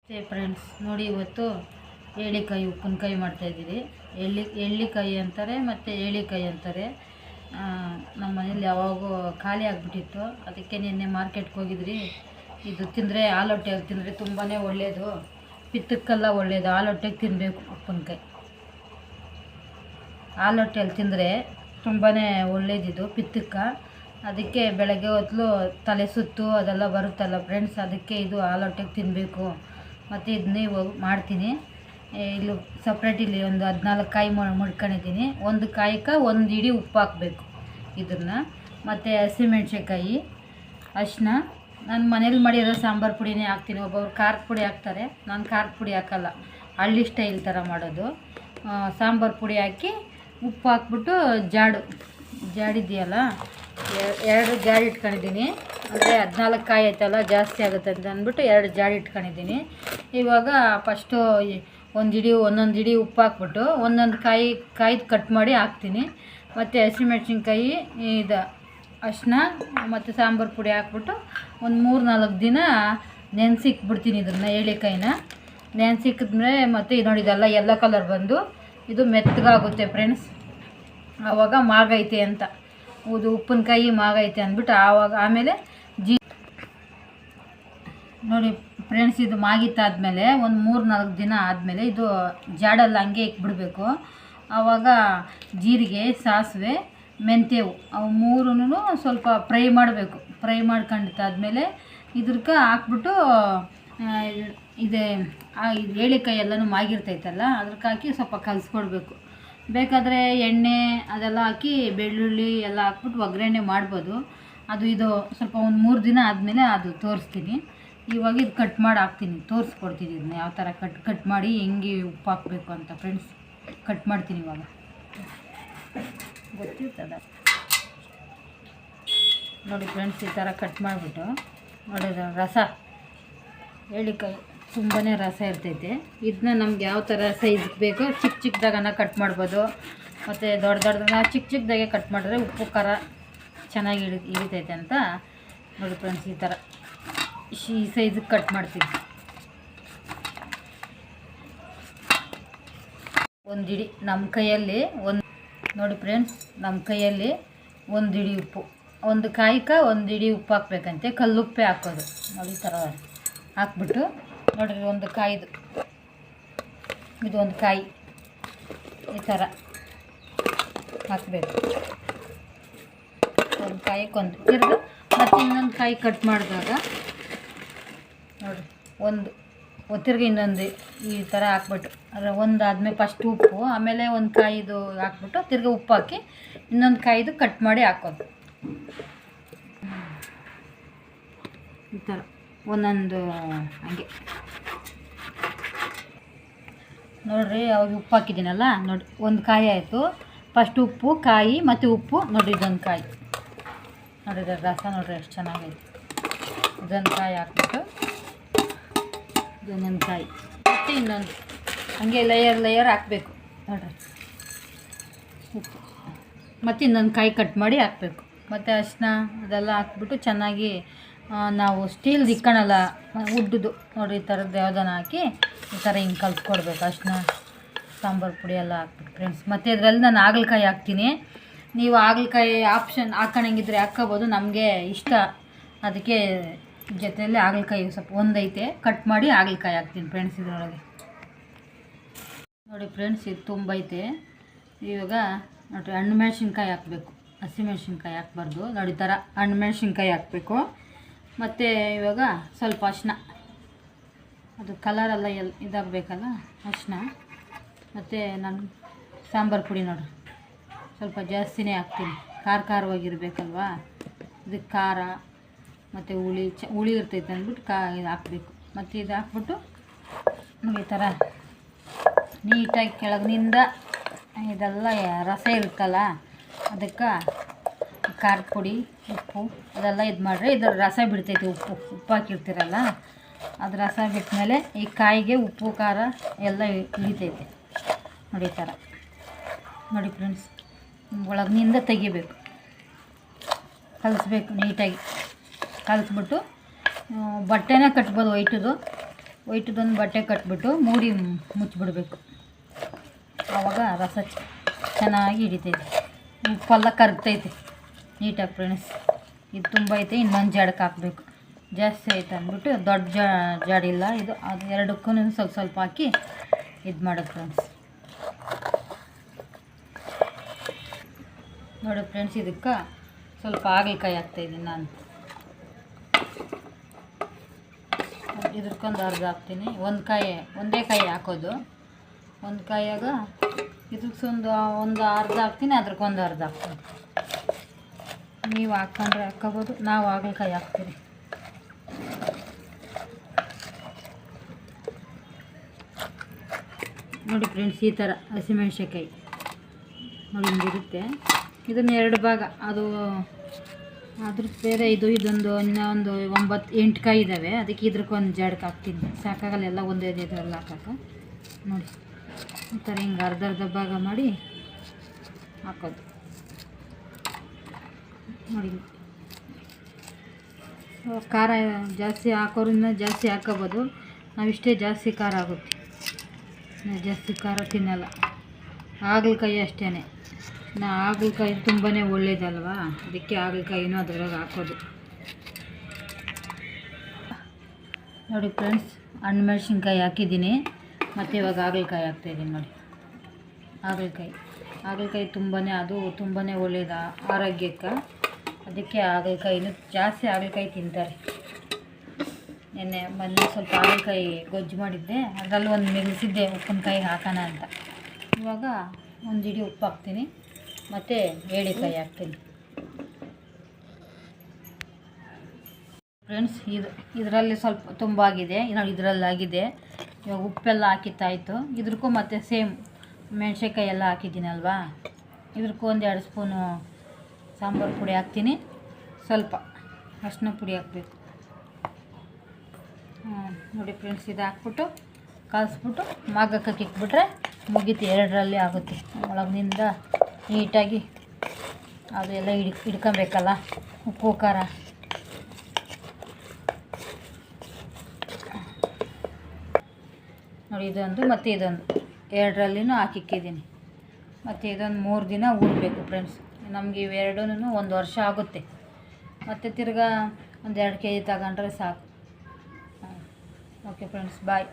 Friends ನೋಡಿ, ಇವತ್ತು ಏಳಿಕಾಯಿ ಉಪ್ಪಿನಕಾಯಿ ಮಾಡ್ತಾಯಿದ್ದೀವಿ. ಎಳ್ಳಿಕಾಯಿ ಅಂತಾರೆ ಮತ್ತು ಏಳಿಕಾಯಿ ಅಂತಾರೆ. ನಮ್ಮ ಮನೇಲಿ ಯಾವಾಗೂ ಖಾಲಿ ಆಗಿಬಿಟ್ಟಿತ್ತು, ಅದಕ್ಕೆ ನಿನ್ನೆ ಮಾರ್ಕೆಟ್ಗೆ ಹೋಗಿದ್ರಿ. ಇದು ತಿಂದರೆ ಹಾಲೊಟ್ಟೆಗೆ ತಿಂದರೆ ತುಂಬಾ ಒಳ್ಳೆಯದು, ಪಿತ್ತಕ್ಕೆಲ್ಲ ಒಳ್ಳೆಯದು. ಹಾಲೊಟ್ಟೆಗೆ ತಿನ್ನಬೇಕು ಉಪ್ಪಿನಕಾಯಿ. ಹಾಲೊಟ್ಟೆಯಲ್ಲಿ ತಿಂದರೆ ತುಂಬಾ ಒಳ್ಳೇದಿದು ಪಿತ್ತಕ್ಕೆ. ಅದಕ್ಕೆ ಬೆಳಗ್ಗೆ ಹೊತ್ತು ತಲೆ ಸುತ್ತು ಅದೆಲ್ಲ ಬರುತ್ತಲ್ಲ ಫ್ರೆಂಡ್ಸ್, ಅದಕ್ಕೆ ಇದು ಹಾಲೊಟ್ಟೆಗೆ ತಿನ್ನಬೇಕು. ಮತ್ತು ಇದನ್ನೇ ಇವಾಗ ಮಾಡ್ತೀನಿ. ಇಲ್ಲಿ ಸಪ್ರೇಟ್ ಇಲ್ಲಿ ಒಂದು 14 ಕಾಯಿ ಮುಡ್ಕೊಂಡಿದ್ದೀನಿ. ಒಂದು ಕಾಯಿಗೆ ಒಂದು ಇಡೀ ಉಪ್ಪು ಹಾಕಬೇಕು ಇದನ್ನು. ಮತ್ತು ಹಸಿಮೆಣ್ಸಿನ್ಕಾಯಿ, ಅರಿಶಿನ. ನಾನು ಮನೇಲಿ ಮಾಡಿರೋ ಸಾಂಬಾರು ಪುಡಿನೇ ಹಾಕ್ತೀನಿ. ಒಬ್ಬೊಬ್ರು ಖಾರದ ಪುಡಿ ಹಾಕ್ತಾರೆ, ನಾನು ಖಾರದ ಪುಡಿ ಹಾಕಲ್ಲ, ಹಳ್ಳಿ ಸ್ಟೈಲ್ ಥರ ಮಾಡೋದು. ಸಾಂಬಾರು ಪುಡಿ ಹಾಕಿ ಉಪ್ಪು ಹಾಕ್ಬಿಟ್ಟು ಜಾಡಿದೆಯಲ್ಲ, 2 ಜಾಡಿ ಇಟ್ಕೊಂಡಿದ್ದೀನಿ. ಅಂದರೆ 14 ಕಾಯಿ ಆಯ್ತಲ್ಲ, ಜಾಸ್ತಿ ಆಗುತ್ತೆ ಅಂತ ಅಂದ್ಬಿಟ್ಟು 2 ಜಾಡಿ ಇಟ್ಕೊಂಡಿದ್ದೀನಿ. ಇವಾಗ ಫಸ್ಟು ಒಂದೊಂದು ಇಡೀ ಉಪ್ಪು ಹಾಕ್ಬಿಟ್ಟು ಒಂದೊಂದು ಕಾಯಿ ಕಟ್ ಮಾಡಿ ಹಾಕ್ತೀನಿ. ಮತ್ತು ಹಸಿಮೆಣ್ಸಿನ್ಕಾಯಿ, ಇದು ಅರಿಶಿನ ಮತ್ತು ಸಾಂಬಾರು ಪುಡಿ ಹಾಕ್ಬಿಟ್ಟು ಒಂದು 3-4 ದಿನ ನೆನೆಸಿಕ್ಬಿಡ್ತೀನಿ. ಇದನ್ನು ಏಳಿಕಾಯಿನ ನೆನೆಸಿಕ್ಕಿದ್ರೆ ಮತ್ತು ನೋಡಿ ಇದೆಲ್ಲ ಯೆಲ್ಲೋ ಕಲರ್ ಬಂದು ಇದು ಮೆತ್ತಗಾಗುತ್ತೆ ಫ್ರೆಂಡ್ಸ್. ಆವಾಗ ಮಾಗೈತೆ ಅಂತ, ಇದು ಉಪ್ಪಿನಕಾಯಿ ಮಾಗೈತೆ ಅಂದ್ಬಿಟ್ಟು ಆಮೇಲೆ ನೋಡಿ ಫ್ರೆಂಡ್ಸ್, ಇದು ಮಾಗಿತ್ತಾದಮೇಲೆ ಒಂದು 3-4 ದಿನ ಆದಮೇಲೆ ಇದು ಜಾಡಲ್ಲಿ ಹಂಗೆ ಇಕ್ಬಿಡಬೇಕು. ಆವಾಗ ಜೀರಿಗೆ, ಸಾಸಿವೆ, ಮೆಂತ್ಯವು ಅವು ಮೂರೂ ಸ್ವಲ್ಪ ಫ್ರೈ ಮಾಡಬೇಕು. ಫ್ರೈ ಮಾಡ್ಕೊಂಡಿದ್ದಾದ್ಮೇಲೆ ಇದ್ರಕ್ಕೆ ಹಾಕ್ಬಿಟ್ಟು ಏಳಿಕಾಯಿ ಎಲ್ಲನೂ ಮಾಗಿರ್ತೈತಲ್ಲ, ಅದ್ರಕ್ಕೆ ಹಾಕಿ ಸ್ವಲ್ಪ ಕಲಿಸ್ಕೊಡ್ಬೇಕು. ಬೇಕಾದರೆ ಎಣ್ಣೆ ಅದೆಲ್ಲ ಹಾಕಿ ಬೆಳ್ಳುಳ್ಳಿ ಎಲ್ಲ ಹಾಕ್ಬಿಟ್ಟು ಒಗ್ಗರಣೆ ಮಾಡ್ಬೋದು. ಇದು ಸ್ವಲ್ಪ ಒಂದು 3 ದಿನ ಆದಮೇಲೆ ಅದು ತೋರಿಸ್ತೀನಿ. ಇವಾಗ ಇದು ಕಟ್ ಮಾಡಿ ಹಾಕ್ತೀನಿ, ತೋರಿಸ್ಕೊಡ್ತೀನಿ ಇದನ್ನ ಯಾವ ಥರ ಕಟ್ ಮಾಡಿ ಹೆಂಗೆ ಉಪ್ಪು ಹಾಕಬೇಕು ಅಂತ ಫ್ರೆಂಡ್ಸ್. ಕಟ್ ಮಾಡ್ತೀನಿ ಇವಾಗ, ಗೊತ್ತಿರ್ತದ ನೋಡಿ ಫ್ರೆಂಡ್ಸ್. ಈ ಥರ ಕಟ್ ಮಾಡಿಬಿಟ್ಟು ನೋಡಿ, ರಸ ಏಳಿಕಾಯಿ ತುಂಬಾ ರಸ ಇರ್ತೈತೆ. ಇದನ್ನ ನಮ್ಗೆ ಯಾವ ಥರ ಸೈಜ್ ಬೇಕೋ ಚಿಕ್ಕದಾಗನ ಕಟ್ ಮಾಡ್ಬೋದು. ಮತ್ತು ದೊಡ್ಡದಾಗೆ ಚಿಕ್ಕದಾಗೆ ಕಟ್ ಮಾಡಿದ್ರೆ ಉಪ್ಪು ಖಾರ ಚೆನ್ನಾಗಿ ಹಿಡಿತೈತೆ ಅಂತ ನೋಡಿ ಫ್ರೆಂಡ್ಸ್. ಈ ಥರ ಈ ಸೈಜಿಗೆ ಕಟ್ ಮಾಡ್ತೀನಿ. ಒಂದು ಇಡೀ ನಮ್ಮ ಕೈಯಲ್ಲಿ ನೋಡಿ ಫ್ರೆಂಡ್ಸ್, ನಮ್ಮ ಕೈಯಲ್ಲಿ ಒಂದು ಇಡೀ ಉಪ್ಪು, ಒಂದು ಕಾಯಿಗೆ ಒಂದು ಇಡೀ ಉಪ್ಪು ಹಾಕ್ಬೇಕಂತೆ. ಕಲ್ಲುಪ್ಪೆ ಹಾಕೋದು ನೋಡಿ. ಈ ಥರ ಹಾಕ್ಬಿಟ್ಟು ನೋಡಿರಿ, ಒಂದು ಕಾಯಿದು ಇದು ಒಂದು ಕಾಯಿ ಈ ಥರ ಹಾಕಬೇಕು. ಒಂದು ಕಾಯಿಗೆ ಒಂದು ತಿರ್ಗಿ ಮತ್ತು ಇನ್ನೊಂದು ಕಾಯಿ ಕಟ್ ಮಾಡಿದಾಗ ನೋಡಿ ತಿರ್ಗಿ ಇನ್ನೊಂದು ಈ ಥರ ಹಾಕ್ಬಿಟ್ಟು ಒಂದು ಆದಮೇಲೆ ಫಸ್ಟ್ ಉಪ್ಪು, ಆಮೇಲೆ ಒಂದು ಕಾಯಿದು ಹಾಕ್ಬಿಟ್ಟು ತಿರ್ಗಿ ಉಪ್ಪು ಹಾಕಿ ಇನ್ನೊಂದು ಕಾಯಿದು ಕಟ್ ಮಾಡಿ ಹಾಕೋದು. ಈ ಥರ ಒಂದೊಂದು ಹಂಗೆ ನೋಡಿರಿ. ಅವಾಗ ಉಪ್ಪು ಹಾಕಿದ್ದೀನಲ್ಲ ನೋಡಿ, ಒಂದು ಕಾಯಿ ಆಯಿತು. ಫಸ್ಟ್ ಉಪ್ಪು, ಕಾಯಿ ಮತ್ತು ಉಪ್ಪು ನೋಡಿ. ಇದೊಂದು ಕಾಯಿ ನೋಡಿದ್ರೆ ರಸ ನೋಡಿರಿ ಎಷ್ಟು ಚೆನ್ನಾಗೈತೆ. ಇದೊಂದು ಕಾಯಿ ಹಾಕ್ಬಿಟ್ಟು ಇದೊಂದೊಂದು ಕಾಯಿ ಮತ್ತು ಇನ್ನೊಂದು ಹಂಗೆ ಲೇಯರ್ ಹಾಕಬೇಕು ನೋಡಿರಿ. ಉಪ್ಪು ಮತ್ತು ಇನ್ನೊಂದು ಕಾಯಿ ಕಟ್ ಮಾಡಿ ಹಾಕಬೇಕು. ಮತ್ತು ಅರಿಶಿನ ಅದೆಲ್ಲ ಹಾಕ್ಬಿಟ್ಟು ಚೆನ್ನಾಗಿ ನಾವು ಸ್ಟೀಲ್ದು ಇಕ್ಕೊಳಲ್ಲ, ಉಡ್ಡುದು ನೋಡಿ. ಈ ಥರದ್ದು ಯಾವುದನ್ನ ಹಾಕಿ ಈ ಥರ ಹಿಂಗೆ ಕಲಿಸ್ಕೊಡ್ಬೇಕು. ಅರಿಶಿನ, ಸಾಂಬಾರು ಪುಡಿ ಎಲ್ಲ ಹಾಕ್ಬಿಟ್ಟು ಫ್ರೆಂಡ್ಸ್. ಮತ್ತು ಇದರಲ್ಲಿ ನಾನು ಹಾಗಲಕಾಯಿ ಹಾಕ್ತೀನಿ. ನೀವು ಹಾಗಲಕಾಯಿ ಆಪ್ಷನ್ ಹಾಕೋಣಂಗಿದ್ರೆ ಹಾಕ್ಕೋಬೋದು, ನಮಗೆ ಇಷ್ಟ. ಅದಕ್ಕೆ ಜೊತೆಯಲ್ಲಿ ಹಾಗಲಕಾಯಿ ಸ್ವಲ್ಪ ಒಂದೈತೆ, ಕಟ್ ಮಾಡಿ ಹಾಗಲಕಾಯಿ ಹಾಕ್ತೀನಿ ಫ್ರೆಂಡ್ಸ್ ಇದರೊಳಗೆ. ನೋಡಿ ಫ್ರೆಂಡ್ಸ್, ಇದು ತುಂಬ ಐತೆ. ಇವಾಗ ನೋಡಿರಿ, ಹಣ್ಣು ಮೆಣಸಿನ್ಕಾಯಿ ಹಾಕಬೇಕು, ಹಸಿಮೆಣ್ಸಿನ್ಕಾಯಿ ಹಾಕ್ಬಾರ್ದು ನೋಡಿ. ಈ ಥರ ಹಣ್ಣು ಮೆಣಸಿನ್ಕಾಯಿ ಹಾಕಬೇಕು. ಮತ್ತು ಇವಾಗ ಸ್ವಲ್ಪ ಅರಿಶಿನ, ಅದು ಕಲರೆಲ್ಲ ಇದಾಗಬೇಕಲ್ಲ ಅರಿಶಿನ. ಮತ್ತು ನಾನು ಸಾಂಬಾರು ಪುಡಿ ನೋಡಿರಿ ಸ್ವಲ್ಪ ಜಾಸ್ತಿನೇ ಹಾಕ್ತೀನಿ, ಖಾರವಾಗಿರ್ಬೇಕಲ್ವಾ. ಇದಕ್ಕೆ ಖಾರ ಮತ್ತು ಹುಳಿ ಇರ್ತೈತೆ ಅಂದ್ಬಿಟ್ಟು ಇದು ಹಾಕಬೇಕು. ಮತ್ತು ಇದು ಹಾಕ್ಬಿಟ್ಟು ಈ ಥರ ನೀಟಾಗಿ ಕೆಳಗಿನಿಂದ ಇದೆಲ್ಲ ರಸ ಇರುತ್ತಲ್ಲ, ಅದಕ್ಕೆ ಖಾರದ ಪುಡಿ, ಉಪ್ಪು ಅದೆಲ್ಲ ಇದು ಮಾಡಿದ್ರೆ ಇದ್ರ ರಸ ಬಿಡ್ತೈತೆ. ಉಪ್ಪು ಹಾಕಿರ್ತೀರಲ್ಲ, ಅದು ರಸ ಬಿಟ್ಟಮೇಲೆ ಈ ಕಾಯಿಗೆ ಉಪ್ಪು ಖಾರ ಎಲ್ಲ ಹಿಡಿತೈತೆ ನೋಡಿ. ಈ ಥರ ನೋಡಿ ಫ್ರೆಂಡ್ಸ್, ಒಳಗಿನಿಂದ ತೆಗಿಬೇಕು, ಕಲಿಸ್ಬೇಕು ನೀಟಾಗಿ. ಕಲಿಸ್ಬಿಟ್ಟು ಬಟ್ಟೆನೇ ಕಟ್ಬೋದು ವೈಟದು. ವೈಟದೊಂದು ಬಟ್ಟೆ ಕಟ್ಬಿಟ್ಟು ಮೂಡಿ ಮುಚ್ಚಿಬಿಡ್ಬೇಕು. ಆವಾಗ ರಸ ಚೆನ್ನಾಗಿ ಹಿಡಿತೈತೆ, ಉಪ್ಪೆಲ್ಲ ಕರಗ್ತೈತೆ ನೀಟಾಗಿ ಫ್ರೆಂಡ್ಸ್. ಇದು ತುಂಬ ಐತೆ, ಇನ್ನೊಂದು ಜಡಕ್ಕೆ ಹಾಕಬೇಕು. ಜಾಸ್ತಿ ಐತೆ ಅಂದ್ಬಿಟ್ಟು ದೊಡ್ಡ ಜಾಡಿಲ್ಲ ಇದು, ಅದು ಎರಡಕ್ಕೂ ಸ್ವಲ್ಪ ಸ್ವಲ್ಪ ಹಾಕಿ ಇದು ಮಾಡೋದು ಫ್ರೆಂಡ್ಸ್. ನೋಡಿ ಫ್ರೆಂಡ್ಸ್, ಇದಕ್ಕೆ ಸ್ವಲ್ಪ ಹಾಗಲಕಾಯಿ ಹಾಕ್ತಾಯಿದ್ದೀನಿ ನಾನು. ಇದಕ್ಕೊಂದು ಅರ್ಧ ಹಾಕ್ತೀನಿ. ಒಂದೇ ಕಾಯಿ ಹಾಕೋದು. ಒಂದು ಕಾಯಾಗ ಇದಕ್ಕೆ ಒಂದು ಅರ್ಧ ಹಾಕ್ತೀನಿ, ಅದ್ರಕ್ಕೊಂದು ಅರ್ಧ ಹಾಕ್ತೀನಿ. ನೀವು ಹಾಕ್ಕೊಂಡ್ರೆ ಹಾಕ್ಕೋಬೋದು, ನಾವು ಹಾಗಲಕಾಯಿ ಹಾಕ್ತೀವಿ. ನೋಡಿ ಫ್ರೆಂಡ್ಸ್, ಈ ಥರ ಹಸಿಮೆಣ್ಸಿನ್ಕಾಯಿ ನೋಡಿ ಹಿಂಗಿರುತ್ತೆ. ಇದನ್ನು 2 ಭಾಗ, ಅದು ಅದ್ರ ಬೇರೆ ಇದೊಂದು ಇನ್ನೊಂದು 9-8 ಕಾಯಿ ಇದ್ದಾವೆ. ಅದಕ್ಕೆ ಇದ್ರಕ್ಕೊಂದು ಜಡಕ್ಕೆ ಹಾಕ್ತೀನಿ, ಸಾಕಾಗಲ್ಲ ಎಲ್ಲ ಒಂದೇ ಇದರಲ್ಲಿ ಹಾಕೋಕೆ. ನೋಡಿ ಈ ಥರ ಹಿಂಗೆ ಅರ್ಧ ಭಾಗ ಮಾಡಿ ಹಾಕೋದು. ನೋಡಿ ಖಾರ ಜಾಸ್ತಿ ಹಾಕೋರಿಂದ ಜಾಸ್ತಿ ಹಾಕೋಬೋದು, ನಾವಿಷ್ಟೇ ಜಾಸ್ತಿ ಖಾರ ಆಗುತ್ತೆ. ನಾವು ಜಾಸ್ತಿ ಖಾರ ತಿನ್ನಲ್ಲ. ಹಾಗಲಕಾಯಿ ಅಷ್ಟೇ, ಹಾಗಲಕಾಯಿ ತುಂಬಾ ಒಳ್ಳೇದಲ್ವಾ, ಅದಕ್ಕೆ ಹಾಗಲಕಾಯಿನೂ ಅದ್ರಾಗ ಹಾಕೋದು. ನೋಡಿ ಫ್ರೆಂಡ್ಸ್, ಹಣ್ಣುಮೆಣ್ಸಿನ್ಕಾಯಿ ಹಾಕಿದ್ದೀನಿ, ಮತ್ತು ಇವಾಗ ಹಾಗಲಕಾಯಿ ಹಾಕ್ತಾಯಿದ್ದೀನಿ. ನೋಡಿ ಹಾಗಲಕಾಯಿ ತುಂಬಾ ಒಳ್ಳೇದು ಆರೋಗ್ಯಕ್ಕೆ. ಅದಕ್ಕೆ ಹಾಗಲಕಾಯಿನೂ ಜಾಸ್ತಿ ಹಾಗಲಕಾಯಿ ತಿಂತಾರೆ. ಮೊನ್ನೆ ಸ್ವಲ್ಪ ಹಾಗಲಕಾಯಿ ಗೊಜ್ಜು ಮಾಡಿದ್ದೆ, ಅದರಲ್ಲಿ ಒಂದು ಮಿಗಿಸಿದ್ದೆ ಉಪ್ಪಿನಕಾಯಿ ಹಾಕೋಣ ಅಂತ. ಇವಾಗ ಒಂದು ಹಿಡಿ ಉಪ್ಪು ಹಾಕ್ತೀನಿ, ಮತ್ತು ಏಡಿಕಾಯಿ ಹಾಕ್ತೀನಿ ಫ್ರೆಂಡ್ಸ್. ಇದರಲ್ಲಿ ಸ್ವಲ್ಪ ತುಂಬ ಆಗಿದೆ, ನೋಡಿ ಇದರಲ್ಲಿ ಆಗಿದೆ. ಇವಾಗ ಉಪ್ಪೆಲ್ಲ ಹಾಕಿತ್ತಾಯಿತು. ಇದ್ರಕ್ಕೂ ಮತ್ತು ಸೇಮ್ ಮೆಣಸಿನ್ಕಾಯಿ ಎಲ್ಲ ಹಾಕಿದ್ದೀನಲ್ವಾ, ಇದ್ರಕ್ಕೂ 1-2 ಸ್ಪೂನು ಸಾಂಬಾರು ಪುಡಿ ಹಾಕ್ತೀನಿ. ಸ್ವಲ್ಪ ಅರಿಶಿನ ಪುಡಿ ಹಾಕಬೇಕು. ನೋಡಿ ಫ್ರೆಂಡ್ಸ್, ಇದು ಹಾಕ್ಬಿಟ್ಟು ಕಲಿಸ್ಬಿಟ್ಟು ಮಾಗಕ್ಕೆ ಇಕ್ಬಿಟ್ರೆ ಮುಗೀತು, 2ರಲ್ಲಿ ಆಗುತ್ತೆ. ಒಳಗಿನಿಂದ ನೀಟಾಗಿ ಅದೆಲ್ಲ ಹಿಡ್ಕೊಬೇಕಲ್ಲ, ಉಪ್ಪು ಖಾರ. ನೋಡಿ ಇದೊಂದು ಮತ್ತು ಇದೊಂದು 2ರಲ್ಲಿನೂ ಹಾಕಿಕ್ಕಿದ್ದೀನಿ. ಮತ್ತು ಇದೊಂದು 3 ದಿನ ಊಡಬೇಕು ಫ್ರೆಂಡ್ಸ್. ನಮಗೆ ಇವೆರಡೂ 1 ವರ್ಷ ಆಗುತ್ತೆ. ಮತ್ತು ತಿರ್ಗಾ ಒಂದು 2 kg ತಗೊಂಡ್ರೆ ಸಾಕು. ಓಕೆ ಫ್ರೆಂಡ್ಸ್, ಬಾಯ್.